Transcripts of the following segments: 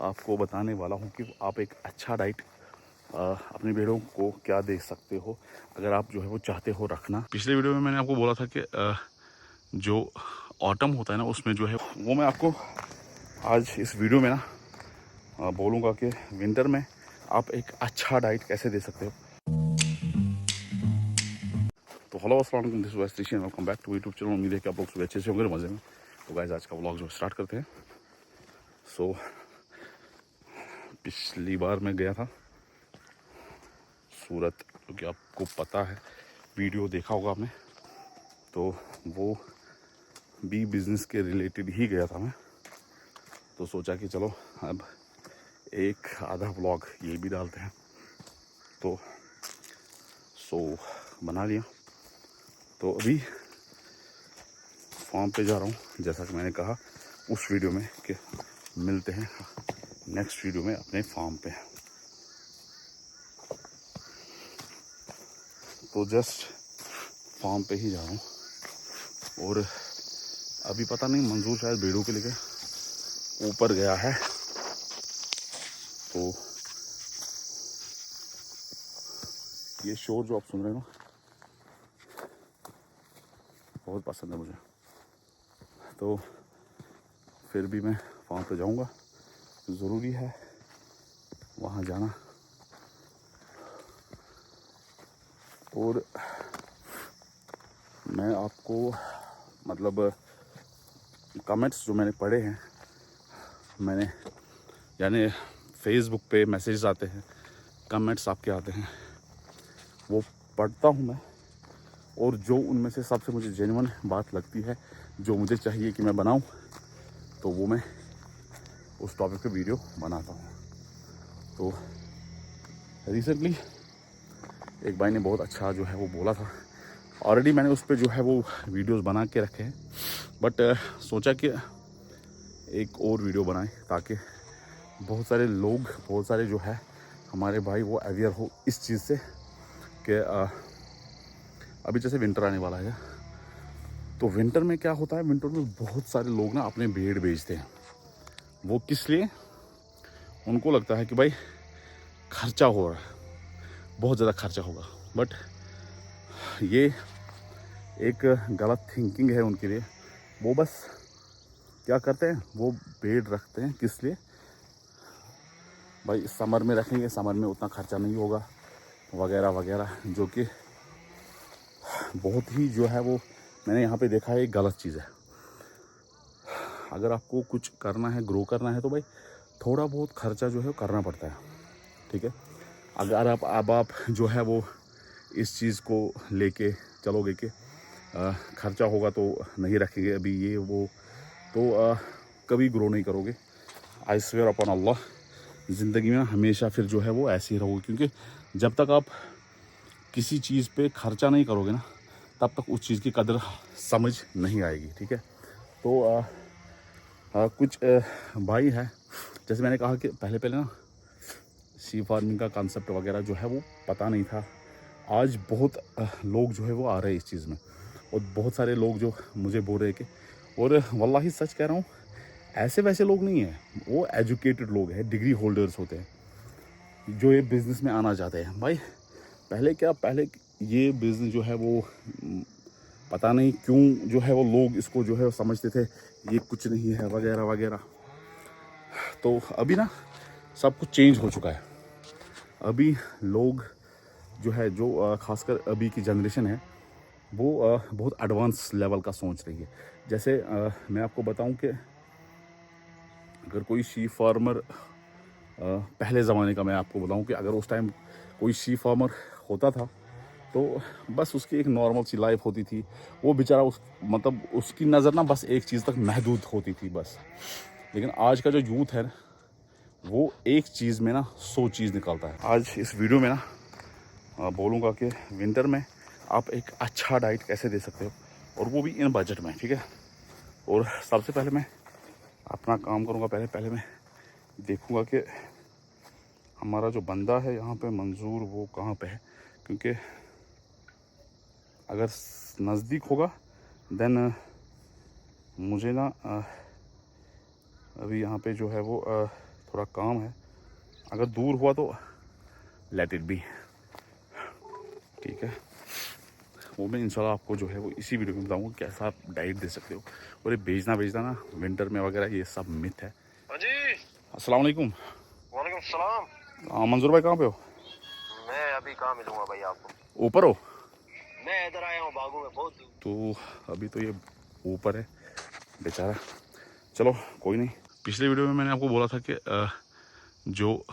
आपको बताने वाला हूँ कि आप एक अच्छा डाइट अपनी भेड़ों को क्या दे सकते हो अगर आप जो है वो चाहते हो रखना। पिछले वीडियो में मैंने आपको बोला था कि जो ऑटम होता है ना उसमें जो है वो मैं आपको आज इस वीडियो में ना बोलूँगा कि विंटर में आप एक अच्छा डाइट कैसे दे सकते हो। तो हेलो अस्सलाम वालेकुम, दिस इज वैस्टिश and welcome back to YouTube channel. उम्मीद है कि आप लोग सुबह अच्छे से होंगे, मज़े में। तो गाइस आज का व्लॉग जो स्टार्ट करते हैं। सो पिछली बार मैं गया था सूरत, क्योंकि आपको पता है, वीडियो देखा होगा आपने, तो वो भी बिज़नेस के रिलेटेड ही गया था मैं। तो सोचा कि चलो अब एक आधा व्लॉग ये भी डालते हैं, तो बना लिया। तो अभी फार्म पे जा रहा हूँ, जैसा कि मैंने कहा उस वीडियो में कि मिलते हैं नेक्स्ट वीडियो में अपने फार्म पे। तो जस्ट फार्म पे ही जा रहा हूँ और अभी पता नहीं, मंजूर शायद भेड़ों के लेके ऊपर गया है। तो ये शोर जो आप सुन रहे हो बहुत पसंद है मुझे, तो फिर भी मैं फार्म पे जाऊँगा, ज़रूरी है वहाँ जाना। और मैं आपको मतलब कमेंट्स जो मैंने पढ़े हैं, मैंने यानी फेसबुक पे मैसेज आते हैं, कमेंट्स आपके आते हैं, वो पढ़ता हूँ मैं। और जो उनमें से सबसे मुझे जेन्युइन बात लगती है, जो मुझे चाहिए कि मैं बनाऊँ, तो वो मैं उस टॉपिक पे वीडियो बनाता हूँ। तो रिसेंटली एक भाई ने बहुत अच्छा जो है वो बोला था, ऑलरेडी मैंने उस पर जो है वो वीडियोस बना के रखे हैं, बट सोचा कि एक और वीडियो बनाएं ताकि बहुत सारे जो है हमारे भाई वो अवेयर हो इस चीज़ से कि अभी जैसे विंटर आने वाला है। तो विंटर में क्या होता है, विंटर में बहुत सारे लोग ना अपने भेड़ बेचते हैं। वो किस लिए? उनको लगता है कि भाई खर्चा हो रहा है, बहुत ज़्यादा खर्चा होगा, बट ये एक गलत थिंकिंग है उनके लिए। वो बस क्या करते हैं, वो भेड़ रखते हैं किस लिए? भाई समर में रखेंगे, समर में उतना खर्चा नहीं होगा वगैरह वगैरह, जो कि बहुत ही जो है वो मैंने यहाँ पे देखा है, एक गलत चीज़ है। अगर आपको कुछ करना है, ग्रो करना है, तो भाई थोड़ा बहुत खर्चा जो है करना पड़ता है, ठीक है। अगर आप जो है वो इस चीज़ को लेके चलोगे कि खर्चा होगा तो नहीं रखेंगे अभी ये वो, तो कभी ग्रो नहीं करोगे। आई स्वेयर अपॉन अल्लाह, ज़िंदगी में हमेशा फिर जो है वो ऐसे ही रहोगे, क्योंकि जब तक आप किसी चीज़ पे खर्चा नहीं करोगे ना, तब तक उस चीज़ की कदर समझ नहीं आएगी, ठीक है। तो कुछ भाई है, जैसे मैंने कहा कि पहले ना सी फार्मिंग का कंसेप्ट वगैरह जो है वो पता नहीं था। आज बहुत लोग जो है वो आ रहे हैं इस चीज़ में, और बहुत सारे लोग जो मुझे बोल रहे हैं कि, और वल्लाही सच कह रहा हूँ, ऐसे वैसे लोग नहीं हैं, वो एजुकेटेड लोग हैं, डिग्री होल्डर्स होते हैं जो ये बिज़नेस में आना चाहते हैं। भाई पहले ये बिज़नेस जो है वो पता नहीं क्यों जो है वो लोग इसको जो है वो समझते थे ये कुछ नहीं है वगैरह वगैरह। तो अभी ना सब कुछ चेंज हो चुका है। अभी लोग जो है, जो खासकर अभी की जनरेशन है, वो बहुत एडवांस लेवल का सोच रही है। जैसे मैं आपको बताऊं कि अगर कोई शीप फार्मर पहले ज़माने का मैं आपको बताऊं कि अगर उस टाइम कोई शीप फार्मर होता था, तो बस उसकी एक नॉर्मल सी लाइफ होती थी। वो बेचारा मतलब उसकी नज़र ना बस एक चीज़ तक महदूद होती थी बस। लेकिन आज का जो यूथ है, वो एक चीज़ में ना 100 चीज़ निकालता है। आज इस वीडियो में ना बोलूँगा कि विंटर में आप एक अच्छा डाइट कैसे दे सकते हो, और वो भी इन बजट में, ठीक है। और सबसे पहले मैं अपना काम करूँगा, पहले मैं देखूँगा कि हमारा जो बंदा है यहाँ पे मंजूर, वो कहाँ पे है। क्योंकि अगर नज़दीक होगा देन मुझे ना अभी यहाँ पे जो है वो थोड़ा काम है, अगर दूर हुआ तो लेट इट बी, ठीक है। वो मैं इंशाल्लाह आपको जो है वो इसी वीडियो में बताऊंगा कैसा आप डाइट दे सकते हो। और ये भेजना ना विंटर में वगैरह ये सब मिथ है। जी अस्सलाम वालेकुम। वालेकुम सलाम। हाँ मंजूर भाई कहाँ पे हो? मैं अभी कहाँ मिलूंगा भाई आपको? ऊपर हो? मैं इधर आया हूँ बागों में बहुत दूर। तो अभी तो ये ऊपर है बेचारा, चलो कोई नहीं। पिछले वीडियो में मैंने आपको बोला था कि जो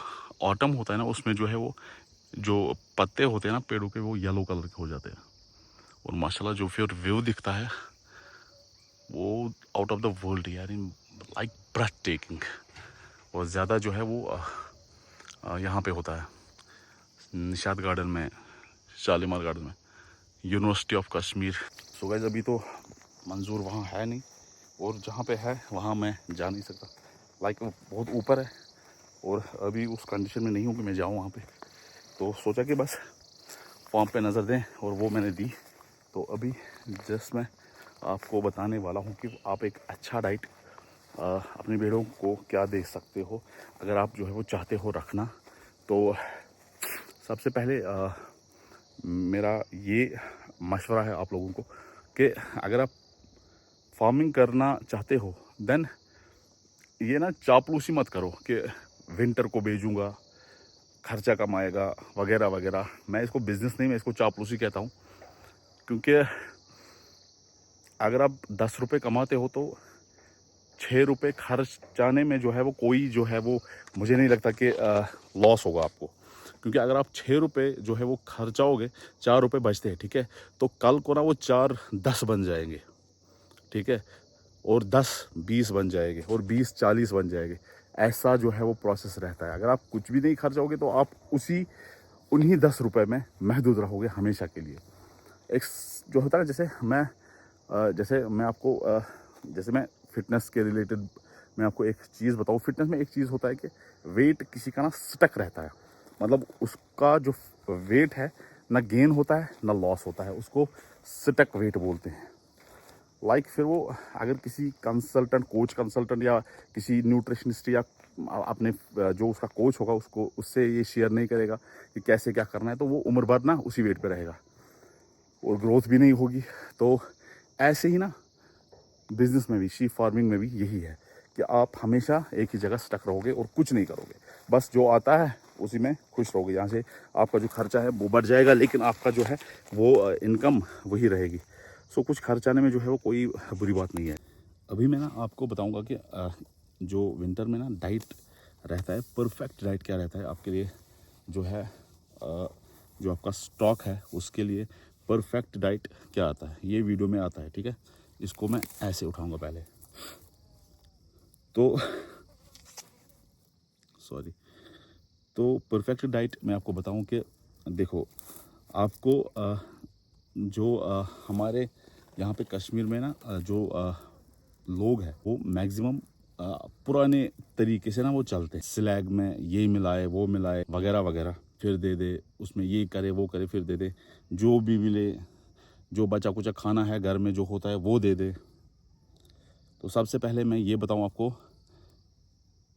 ऑटम होता है ना उसमें जो है वो जो पत्ते होते हैं ना पेड़ों के वो येलो कलर के हो जाते हैं, और माशाल्लाह जो फिर व्यू दिखता है वो आउट ऑफ द वर्ल्ड यार, इन लाइक ब्रेथ टेकिंग। और ज़्यादा जो है वो यहाँ पे होता है निशात गार्डन में, शालीमार गार्डन में, university of Kashmir. So guys अभी तो मंजूर वहाँ है नहीं, और जहाँ पे है वहाँ मैं जा नहीं सकता, लाइक बहुत ऊपर है और अभी उस कंडीशन में नहीं हूँ कि मैं जाऊँ वहाँ पे। तो सोचा कि बस फॉर्म पे नज़र दें, और वो मैंने दी। तो अभी जस्ट मैं आपको बताने वाला हूँ कि आप एक अच्छा डाइट अपनी भेड़ों को क्या दे सकते हो अगर आप जो है वो चाहते हो रखना। तो सबसे पहले मेरा ये मशवरा है आप लोगों को कि अगर आप फार्मिंग करना चाहते हो देन ये ना चापलूसी मत करो कि विंटर को बेचूंगा, खर्चा कम आएगा वगैरह वगैरह। मैं इसको बिज़नेस नहीं, मैं इसको चापलूसी कहता हूँ। क्योंकि अगर आप 10 रुपये कमाते हो तो 6 रुपये खर्चाने में जो है वो कोई जो है वो मुझे नहीं लगता कि लॉस होगा आपको। क्योंकि अगर आप 6 रुपये जो है वो खर्चाओगे, 4 रुपये बचते हैं, ठीक है, तो कल को ना वो 4 10 बन जाएंगे, ठीक है, और 10 20 बन जाएंगे, और 20 40 बन जाएंगे। ऐसा जो है वो प्रोसेस रहता है। अगर आप कुछ भी नहीं खर्चाओगे तो आप उन्हीं 10 रुपये में महदूद रहोगे हमेशा के लिए। एक जो होता है जैसे मैं आपको जैसे मैं फिटनेस के रिलेटेड मैं आपको एक चीज़ बताऊँ। फिटनेस में एक चीज़ होता है कि वेट किसी का ना स्टक रहता है, मतलब उसका जो वेट है ना गेन होता है ना लॉस होता है, उसको स्टक वेट बोलते हैं। लाइक फिर वो अगर किसी कोच कंसल्टेंट या किसी न्यूट्रिशनिस्ट या अपने जो उसका कोच होगा उससे ये शेयर नहीं करेगा कि कैसे क्या करना है, तो वो उम्र भर ना उसी वेट पे रहेगा और ग्रोथ भी नहीं होगी। तो ऐसे ही ना बिजनेस में भी, शीप फार्मिंग में भी यही है कि आप हमेशा एक ही जगह स्टक रहोगे और कुछ नहीं करोगे, बस जो आता है उसी में खुश रहोगे। यहाँ से आपका जो खर्चा है वो बढ़ जाएगा, लेकिन आपका जो है वो इनकम वही रहेगी। सो कुछ खर्चाने में जो है वो कोई बुरी बात नहीं है। अभी मैं ना आपको बताऊंगा कि जो विंटर में ना डाइट रहता है, परफेक्ट डाइट क्या रहता है आपके लिए, जो है जो आपका स्टॉक है उसके लिए परफेक्ट डाइट क्या आता है, ये वीडियो में आता है, ठीक है। इसको मैं ऐसे उठाऊंगा पहले तो सॉरी। तो परफेक्ट डाइट मैं आपको बताऊं कि देखो आपको जो हमारे यहाँ पे कश्मीर में ना जो लोग हैं वो मैक्सिमम पुराने तरीके से ना वो चलते हैं। स्लैग में ये मिलाए वो मिलाए वगैरह वगैरह, फिर दे दे, उसमें ये करे वो करे, फिर दे दे, जो भी मिले, जो बचा कुचा खाना है घर में जो होता है वो दे दे। तो सबसे पहले मैं ये बताऊं आपको,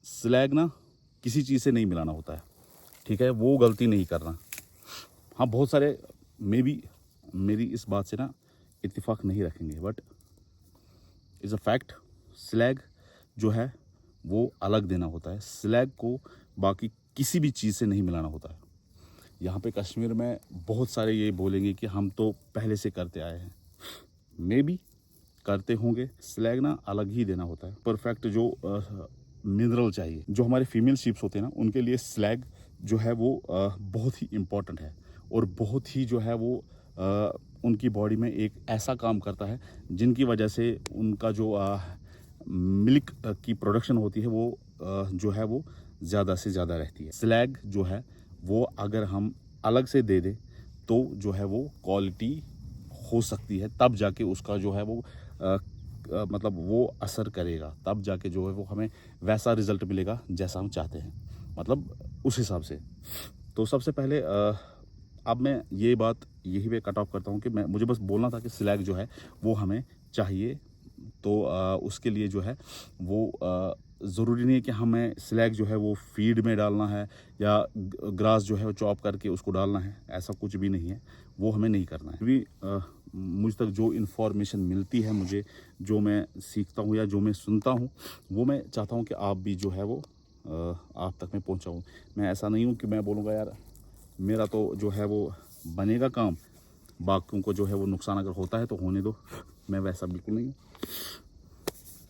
स्लैग ना किसी चीज़ से नहीं मिलाना होता है, ठीक है, वो गलती नहीं करना। हाँ बहुत सारे मे बी मेरी इस बात से ना इत्तेफाक नहीं रखेंगे, but is a fact, slag जो है वो अलग देना होता है। स्लैग को बाकी किसी भी चीज़ से नहीं मिलाना होता है। यहाँ पे कश्मीर में बहुत सारे ये बोलेंगे कि हम तो पहले से करते आए हैं, मे बी करते होंगे। स्लैग ना अलग ही देना होता है। परफेक्ट जो मिनरल चाहिए, जो हमारे फीमेल शीप्स होते हैं ना उनके लिए स्लैग जो है वो बहुत ही इम्पॉर्टेंट है, और बहुत ही जो है वो उनकी बॉडी में एक ऐसा काम करता है जिनकी वजह से उनका जो मिल्क की प्रोडक्शन होती है वो जो है वो ज़्यादा से ज़्यादा रहती है। स्लैग जो है वो अगर हम अलग से दे दें तो जो है वो क्वालिटी हो सकती है, तब जाके उसका जो है वो मतलब वो असर करेगा, तब जाके जो है वो हमें वैसा रिज़ल्ट मिलेगा जैसा हम चाहते हैं, मतलब उस हिसाब से। तो सबसे पहले अब मैं ये बात यही पे कट ऑफ करता हूँ कि मुझे बस बोलना था कि स्लैग जो है वो हमें चाहिए। तो उसके लिए जो है वो ज़रूरी नहीं है कि हमें स्लैग जो है वो फीड में डालना है या ग्रास जो है वो चॉप करके उसको डालना है, ऐसा कुछ भी नहीं है, वो हमें नहीं करना है। अभी मुझ तक जो इन्फॉर्मेशन मिलती है, मुझे जो मैं सीखता हूँ या जो मैं सुनता हूँ, वो मैं चाहता हूँ कि आप भी जो है वो आप तक मैं पहुँचाऊँ। मैं ऐसा नहीं हूँ कि मैं बोलूँगा यार मेरा तो जो है वो बनेगा काम, बाकियों को जो है वो नुकसान अगर होता है तो होने दो, मैं वैसा बिल्कुल नहीं हूँ।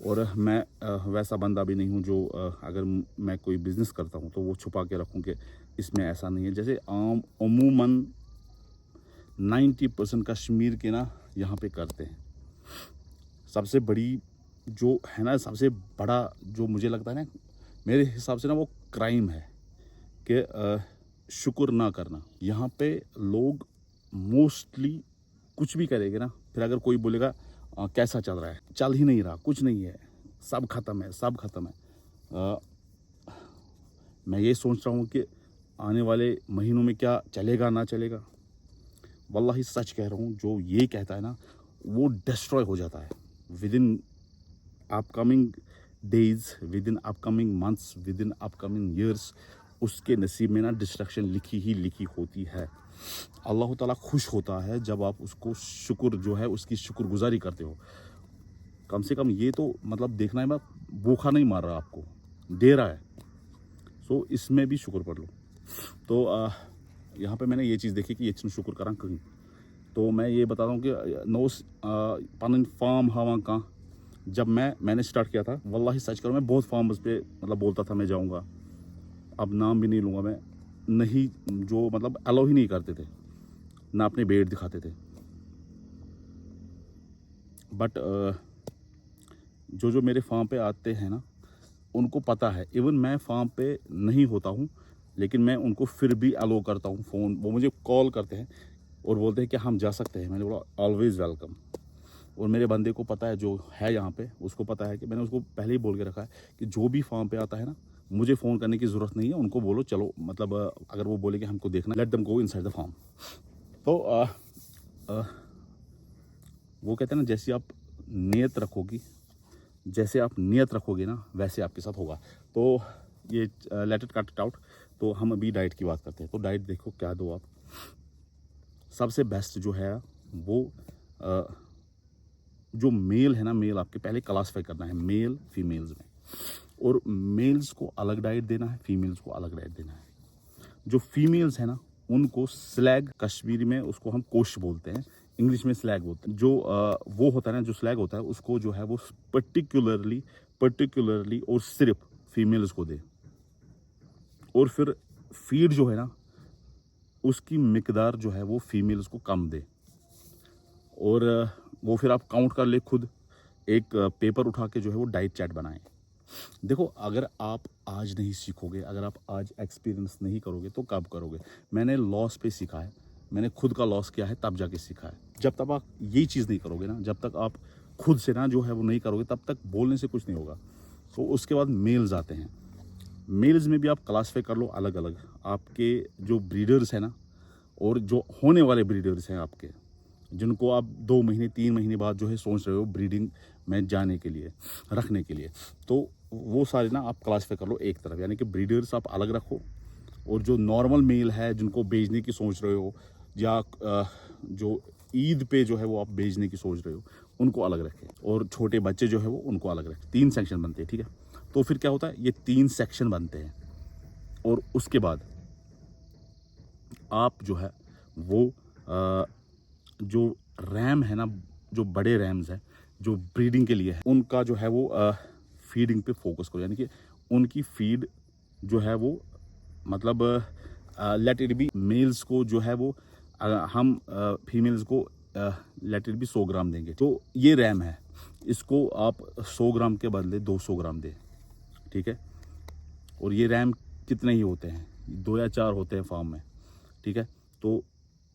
और मैं वैसा बंदा भी नहीं हूँ जो अगर मैं कोई बिज़नेस करता हूँ तो वो छुपा के रखूँ कि इसमें ऐसा नहीं है। जैसे अमूमन 90% कश्मीर के ना यहाँ पे करते हैं। सबसे बड़ी जो है ना, सबसे बड़ा जो मुझे लगता है ना, मेरे हिसाब से ना वो क्राइम है कि शुक्र ना करना। यहाँ पे लोग मोस्टली कुछ भी करेंगे ना, फिर अगर कोई बोलेगा कैसा चल रहा है, चल ही नहीं रहा, कुछ नहीं है, सब ख़त्म है, सब ख़त्म है। मैं ये सोच रहा हूँ कि आने वाले महीनों में क्या चलेगा ना चलेगा। वल्लाही सच कह रहा हूँ, जो ये कहता है ना वो डिस्ट्रॉय हो जाता है with in upcoming days, with in upcoming months, with in upcoming years. उसके नसीब में ना डिस्ट्रक्शन लिखी ही लिखी होती है। अल्लाह ताला खुश होता है जब आप उसको शुक्र जो है उसकी शुक्रगुजारी करते हो। कम से कम ये तो मतलब देखना है, मैं भूखा नहीं मार रहा, आपको दे रहा है, सो इसमें भी शुक्र पढ़ लो। तो यहाँ पे मैंने ये चीज़ देखी कि ये शुक्र करा कहीं। तो मैं ये बताता हूँ कि नोस पन फार्म हवा का जब मैंने स्टार्ट किया था, वल्लाही सच करो मैं बहुत फार्म्स पे मतलब बोलता था मैं जाऊँगा, अब नाम भी नहीं लूँगा मैं, नहीं जो मतलब अलाउ ही नहीं करते थे, ना अपने बेड दिखाते थे। बट जो मेरे फार्म पे आते हैं ना उनको पता है, इवन मैं फार्म पे नहीं होता हूँ लेकिन मैं उनको फिर भी अलाउ करता हूँ फ़ोन। वो मुझे कॉल करते हैं और बोलते हैं कि हम जा सकते हैं। मैंने बोला ऑलवेज़ वेलकम। और मेरे बंदे को पता है, जो है यहाँ पे, उसको पता है कि मैंने उसको पहले ही बोल के रखा है कि जो भी फार्म पे आता है ना, मुझे फ़ोन करने की ज़रूरत नहीं है, उनको बोलो चलो, मतलब अगर वो बोले कि हमको देखना, let them go inside the farm. तो वो कहते हैं ना, जैसी आप नियत रखोगी, जैसे आप नियत रखोगे ना वैसे आपके साथ होगा। तो ये let it cut it out. तो हम अभी डाइट की बात करते हैं। तो डाइट देखो क्या दो आप। सबसे बेस्ट जो है वो जो मेल है ना, मेल आपके पहले क्लासीफाई करना है मेल फीमेल्स में, और मेल्स को अलग डाइट देना है, फीमेल्स को अलग डाइट देना है। जो फीमेल्स है ना उनको स्लैग, कश्मीरी में उसको हम कोश बोलते हैं, इंग्लिश में स्लैग बोलते हैं। जो वो होता है ना, जो स्लैग होता है उसको जो है वो पर्टिकुलरली और सिर्फ फीमेल्स को दे। और फिर फीड जो है ना उसकी मिकदार जो है वो फीमेल्स को कम दे। और वो फिर आप काउंट कर ले खुद, एक पेपर उठा के जो है वो डाइट चार्ट बनाएं। देखो, अगर आप आज नहीं सीखोगे, अगर आप आज एक्सपीरियंस नहीं करोगे तो कब करोगे। मैंने लॉस पे सीखा है, मैंने खुद का लॉस किया है, तब जाके सीखा है। जब तक आप ये चीज़ नहीं करोगे ना, जब तक आप खुद से ना जो है वो नहीं करोगे, तब तक बोलने से कुछ नहीं होगा। तो उसके बाद मेल्स आते हैं। मेल्स में भी आप क्लासीफाई कर लो अलग अलग। आपके जो ब्रीडर्स हैं ना, और जो होने वाले ब्रीडर्स हैं आपके, जिनको आप 2 महीने 3 महीने बाद जो है सोच रहे हो ब्रीडिंग में जाने के लिए, रखने के लिए, तो वो सारे ना आप क्लासीफाई कर लो एक तरफ। यानी कि ब्रीडर्स आप अलग रखो, और जो नॉर्मल मेल है जिनको बेचने की सोच रहे हो, या जो ईद पे जो है वो आप बेचने की सोच रहे हो, उनको अलग रखें। और छोटे बच्चे जो है वो उनको अलग रखें। 3 सेक्शन बनते हैं, ठीक है। तो फिर क्या होता है, ये 3 सेक्शन बनते हैं। और उसके बाद आप जो है वो जो रैम है ना, जो बड़े रैम्स हैं जो ब्रीडिंग के लिए है, उनका जो है वो फीडिंग पे फोकस करो। यानी कि उनकी फीड जो है वो मतलब लेट इट बी, मेल्स को जो है वो हम फीमेल्स को लेट इट बी 100 ग्राम देंगे। तो ये रैम है, इसको आप 100 ग्राम के बदले 200 ग्राम दें, ठीक है। और ये रैम कितने ही होते हैं, 2 या 4 होते हैं फार्म में, ठीक है। तो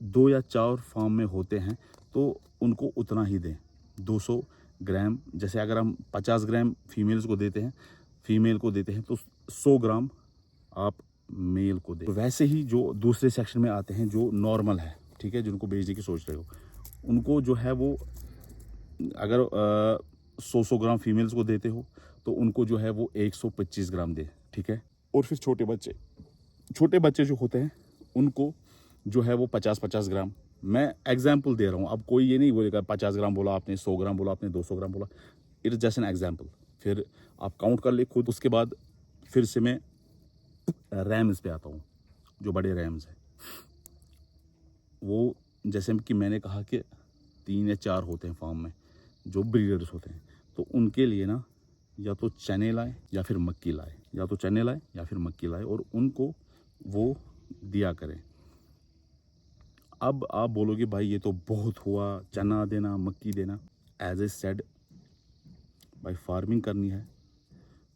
2 या 4 फार्म में होते हैं तो उनको उतना ही दें, 200 ग्राम। जैसे अगर हम 50 ग्राम फीमेल्स को देते हैं, फीमेल को देते हैं, तो 100 ग्राम आप मेल को दें। वैसे ही जो दूसरे सेक्शन में आते हैं जो नॉर्मल है, ठीक है, जिनको बेचने की सोच रहे हो, उनको जो है वो अगर 100 ग्राम फीमेल्स को देते हो तो उनको जो है वो 125 ग्राम दे, ठीक है। और फिर छोटे बच्चे जो होते हैं उनको जो है वो 50-50 ग्राम। मैं एग्जाम्पल दे रहा हूँ, अब कोई ये नहीं बोलेगा 50 ग्राम बोला आपने, 100 ग्राम बोला आपने, 200 ग्राम बोला, it is just an example. फिर आप काउंट कर ले खुद। उसके बाद फिर से मैं रैम्स पे आता हूँ, जो बड़े रैम्स हैं वो जैसे कि मैंने कहा कि 3 या 4 होते हैं फार्म में जो ब्रीडर्स होते हैं, तो उनके लिए ना या तो चने लाए या फिर मक्की लाए, या तो चने लाए या फिर मक्की लाए और उनको वो दिया करें। अब आप बोलोगे भाई ये तो बहुत हुआ, चना देना, मक्की देना। एज ए सेड, भाई फार्मिंग करनी है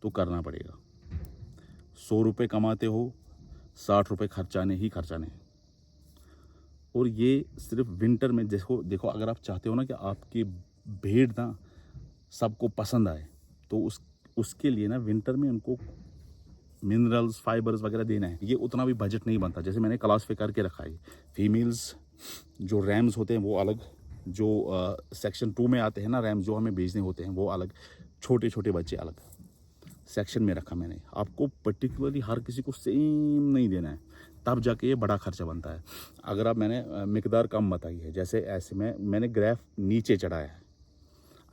तो करना पड़ेगा। 100 रुपये कमाते हो, 60 रुपये खर्चाने ही खर्चाने हैं। और ये सिर्फ विंटर में। देखो अगर आप चाहते हो ना कि आपकी भेड़ ना सबको पसंद आए, तो उसके लिए ना विंटर में उनको मिनरल्स, फाइबर्स वगैरह देना है। ये उतना भी बजट नहीं बनता। जैसे मैंने क्लासिफाई करके रखा है, फीमेल्स जो रैम्स होते हैं वो अलग, जो सेक्शन 2 में आते हैं ना रैम्स जो हमें बेचने होते हैं वो अलग, छोटे छोटे बच्चे अलग सेक्शन में रखा मैंने। आपको पर्टिकुलरली हर किसी को सेम नहीं देना है, तब जाके ये बड़ा खर्चा बनता है। अगर आप मैंने मिकदार कम बताई है, जैसे ऐसे मैंने ग्राफ नीचे चढ़ाया है।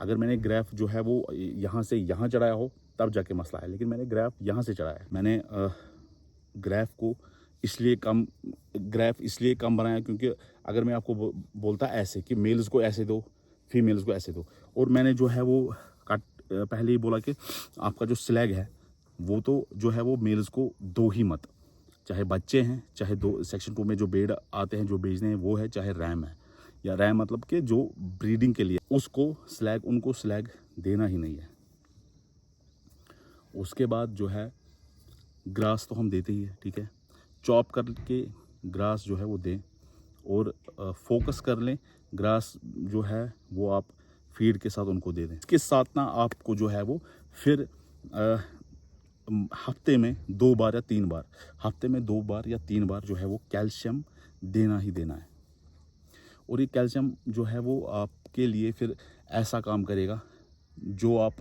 अगर मैंने ग्राफ जो है वो यहाँ से यहाँ चढ़ाया हो तब जाके मसला है, लेकिन मैंने ग्राफ यहाँ से चढ़ाया है। मैंने ग्राफ इसलिए कम बनाया क्योंकि अगर मैं आपको बोलता ऐसे कि मेल्स को ऐसे दो, फीमेल्स को ऐसे दो, और मैंने जो है वो पहले ही बोला कि आपका जो स्लैग है वो तो जो है वो मेल्स को दो ही मत, चाहे बच्चे हैं, चाहे दो सेक्शन 2 में जो बेड आते हैं जो बेचने हैं वो है, चाहे रैम है, या रैम मतलब कि जो ब्रीडिंग के लिए, उनको स्लैग देना ही नहीं है। उसके बाद जो है ग्रास तो हम देते ही है, ठीक है। चॉप करके ग्रास जो है वो दें और फोकस कर लें ग्रास जो है वो आप फीड के साथ उनको दे दें। इसके साथ ना आपको जो है वो फिर हफ्ते में 2 बार या 3 बार, हफ्ते में 2 बार या 3 बार जो है वो कैल्शियम देना ही देना है। और ये कैल्शियम जो है वो आपके लिए फिर ऐसा काम करेगा जो आप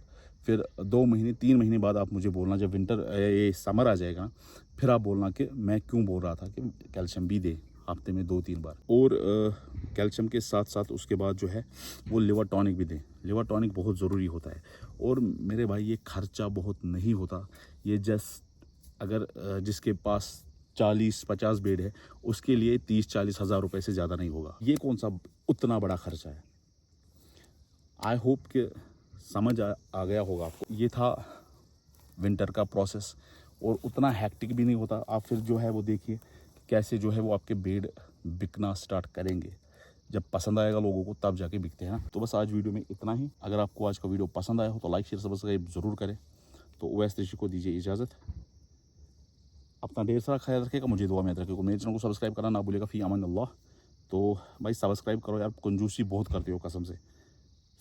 फिर 2 महीने 3 महीने बाद आप मुझे बोलना, जब ये समर आ जाएगा, फिर आप बोलना कि मैं क्यों बोल रहा था कि कैल्शियम भी दे हफ्ते में 2-3 बार। और कैल्शियम के साथ साथ उसके बाद जो है वो लिवर टॉनिक भी दें। लिवर टॉनिक बहुत ज़रूरी होता है। और मेरे भाई ये खर्चा बहुत नहीं होता, ये जस्ट अगर जिसके पास 40-50 बेड है उसके लिए 30-40 हज़ार रुपये से ज़्यादा नहीं होगा। ये कौन सा उतना बड़ा खर्चा है। आई होप कि समझ आ गया होगा आपको। ये था विंटर का प्रोसेस, और उतना हैक्टिक भी नहीं होता। आप फिर जो है वो देखिए कैसे जो है वो आपके बेड बिकना स्टार्ट करेंगे। जब पसंद आएगा लोगों को तब जाके बिकते हैं ना। तो बस आज वीडियो में इतना ही। अगर आपको आज का वीडियो पसंद आया हो तो लाइक शेयर सब्सक्राइब ज़रूर करें। तो उवैस ऋषि को दीजिए इजाज़त। अपना ढेर सारा ख्याल रखेगा, मुझे दुआ में याद रखेगा। मेरे चैनल को सब्सक्राइब करना ना भूलेगा। फ़ी अमान अल्लाह। तो भाई सब्सक्राइब करो यार, कंजूसी बहुत करते हो कसम से।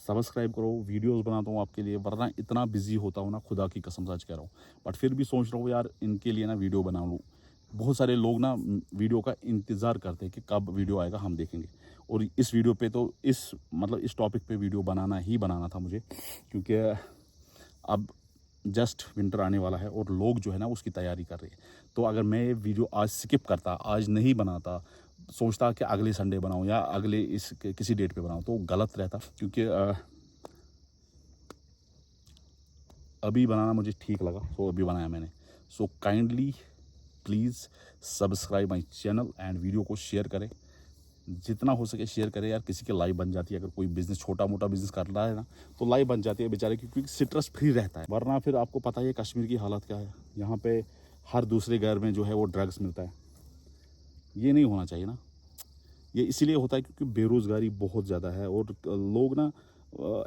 सब्सक्राइब करो, वीडियोस बनाता हूँ आपके लिए, वरना इतना बिजी होता हूँ ना, खुदा की कसम सच कह रहा हूँ। बट फिर भी सोच रहा हूँ यार इनके लिए ना वीडियो बना लूँ। बहुत सारे लोग ना वीडियो का इंतज़ार करते हैं कि कब वीडियो आएगा, हम देखेंगे। और इस वीडियो पे तो इस टॉपिक पे वीडियो बनाना था मुझे, क्योंकि अब जस्ट विंटर आने वाला है और लोग जो है ना उसकी तैयारी कर रहे हैं। तो अगर मैं ये वीडियो आज स्किप करता, आज नहीं बनाता, सोचता कि अगले संडे बनाऊं या अगले किसी डेट पे बनाऊं, तो गलत रहता। क्योंकि अभी बनाना मुझे ठीक लगा, तो अभी बनाया मैंने। So kindly please subscribe my channel and video को शेयर करें, जितना हो सके शेयर करें यार। किसी की लाइफ बन जाती है, अगर कोई बिज़नेस छोटा मोटा बिज़नेस कर रहा है ना तो लाइफ बन जाती है बेचारे की, क्योंकि स्ट्रेस फ्री रहता है। वरना फिर आपको पता है कश्मीर की हालत क्या है, यहाँ पे हर दूसरे घर में जो है वो ड्रग्स मिलता है। ये नहीं होना चाहिए ना। ये इसीलिए होता है क्योंकि बेरोज़गारी बहुत ज़्यादा है, और लोग ना,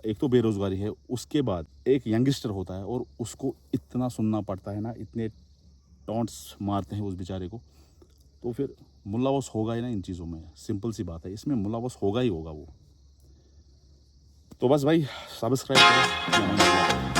एक तो बेरोज़गारी है, उसके बाद एक यंगस्टर होता है और उसको इतना सुनना पड़ता है ना, इतने टॉन्ट्स मारते हैं उस बेचारे को, तो फिर मुल्लावस होगा ही ना इन चीज़ों में। सिंपल सी बात है, इसमें मुल्लावस होगा ही होगा वो। तो बस भाई सब्सक्राइब करें।